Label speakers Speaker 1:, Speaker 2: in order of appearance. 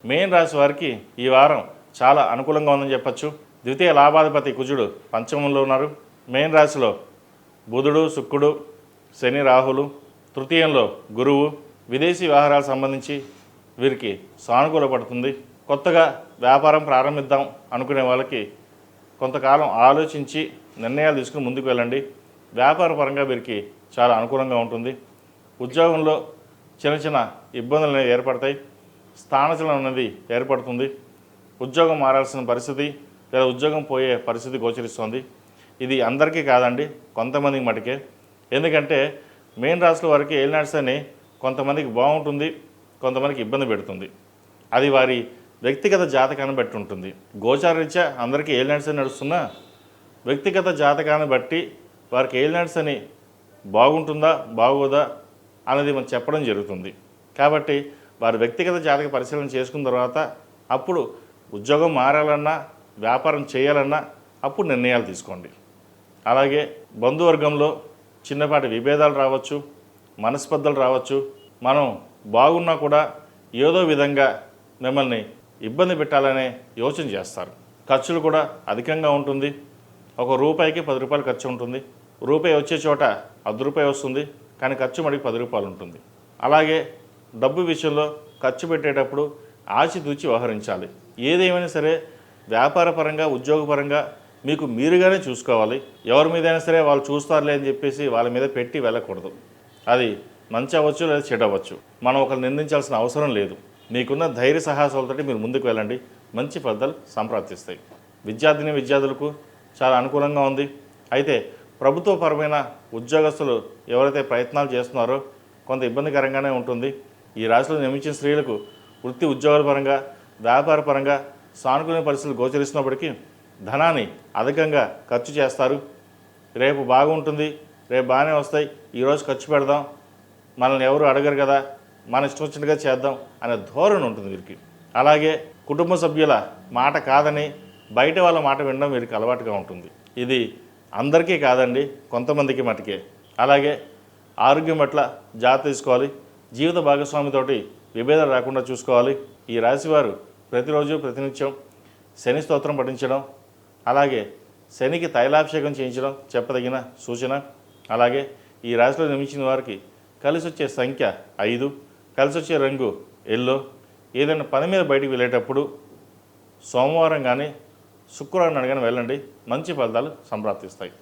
Speaker 1: మేన్ రాశి వారికి ఈ వారం చాలా అనుకూలంగా ఉందని చెప్పచ్చు. ద్వితీయ లాభాధిపతి కుజుడు పంచమంలో ఉన్నారు. మేన్ రాశిలో బుధుడు, శుక్రుడు, శని, రాహులు, తృతీయంలో గురువు. విదేశీ వ్యవహారాలకు సంబంధించి వీరికి సానుకూల పడుతుంది. కొత్తగా వ్యాపారం ప్రారంభిద్దాం అనుకునే వాళ్ళకి కొంతకాలం ఆలోచించి నిర్ణయాలు తీసుకుని ముందుకు వెళ్ళండి. వ్యాపార పరంగా వీరికి చాలా అనుకూలంగా ఉంటుంది. ఉద్యోగంలో చిన్న చిన్న ఇబ్బందులు అనేవి ఏర్పడతాయి. స్థానచలనం అనేది ఏర్పడుతుంది. ఉద్యోగం మారాల్సిన పరిస్థితి లేదా ఉద్యోగం పోయే పరిస్థితి గోచరిస్తుంది. ఇది అందరికీ కాదండి, కొంతమందికి మటుకే. ఎందుకంటే మెయిన్ రాశుల వారికి ఏలినాడ్స్ అని కొంతమందికి బాగుంటుంది, కొంతమందికి ఇబ్బంది పెడుతుంది. అది వారి వ్యక్తిగత జాతకాన్ని బట్టి ఉంటుంది. గోచారరీత్యా అందరికీ ఏలినాడ్స్ అని నడుస్తున్నా వ్యక్తిగత జాతకాన్ని బట్టి వారికి ఏలినాడ్స్ అని బాగుంటుందా బాగోదా అనేది మనం చెప్పడం జరుగుతుంది. కాబట్టి వారి వ్యక్తిగత జాతక పరిశీలన చేసుకున్న తర్వాత అప్పుడు ఉద్యోగం మారాలన్నా వ్యాపారం చేయాలన్నా అప్పుడు నిర్ణయాలు తీసుకోండి. అలాగే బంధువర్గంలో చిన్నపాటి విభేదాలు రావచ్చు, మనస్పర్ధలు రావచ్చు. మనం బాగున్నా కూడా ఏదో విధంగా మిమ్మల్ని ఇబ్బంది పెట్టాలనే యోచన చేస్తారు. ఖర్చులు కూడా అధికంగా ఉంటుంది. ఒక రూపాయికి 10 రూపాయలు ఖర్చు ఉంటుంది. రూపాయి వచ్చే చోట 10 రూపాయలు వస్తుంది, కానీ ఖర్చు మడికి 10 రూపాయలు ఉంటుంది. అలాగే డబ్బు విషయంలో ఖర్చు పెట్టేటప్పుడు ఆచితూచి వ్యవహరించాలి. ఏదేమైనా సరే వ్యాపార పరంగా ఉద్యోగపరంగా మీకు మీరుగానే చూసుకోవాలి. ఎవరి మీదైనా సరే వాళ్ళు చూస్తారులే అని చెప్పేసి వాళ్ళ మీద పెట్టి వెళ్ళకూడదు. అది మంచి అవ్వచ్చు లేదా చెడు అవ్వచ్చు. మనం ఒకరు నిందించాల్సిన అవసరం లేదు. మీకున్న ధైర్య సాహసాలతో మీరు ముందుకు వెళ్ళండి. మంచి ఫలితాలు సంప్రాప్తిస్తాయి. విద్యార్థులకు చాలా అనుకూలంగా ఉంది. అయితే ప్రభుత్వపరమైన ఉద్యోగస్తులు ఎవరైతే ప్రయత్నాలు చేస్తున్నారో కొంత ఇబ్బందికరంగానే ఉంటుంది. ఈ రాశిలో నిర్మించిన స్త్రీలకు వృత్తి ఉద్యోగాల పరంగా వ్యాపార పరంగా సానుకూల పరిస్థితులు గోచరిస్తున్నప్పటికీ ధనాన్ని అధికంగా ఖర్చు చేస్తారు. రేపు బాగుంటుంది, రేపు బాగానే వస్తాయి, ఈరోజు ఖర్చు పెడదాం, మనల్ని ఎవరు అడగరు కదా, మన ఇష్టం వచ్చినట్టుగా చేద్దాం అనే ధోరణి ఉంటుంది వీరికి. అలాగే కుటుంబ సభ్యుల మాట కాదని బయట వాళ్ళ మాట వినడం వీరికి అలవాటుగా ఉంటుంది. ఇది అందరికీ కాదండి, కొంతమందికి మటుకే. అలాగే ఆరోగ్యం పట్ల జాగ్రత్త తీసుకోవాలి. జీవిత భాగస్వామితోటి విభేదాలు రాకుండా చూసుకోవాలి. ఈ రాశివారు ప్రతిరోజు ప్రతినిత్యం శని స్తోత్రం పఠించడం, అలాగే శనికి తైలాభిషేకం చేయించడం చెప్పదగిన సూచన. అలాగే ఈ రాశిలో నిర్మించిన వారికి కలిసి వచ్చే సంఖ్య 5, కలిసి వచ్చే రంగు ఎల్లో. ఏదైనా పని మీద బయటికి వెళ్ళేటప్పుడు సోమవారం కానీ శుక్రవారం కానీ వెళ్ళండి. మంచి ఫలితాలు సంప్రాప్తిస్తాయి.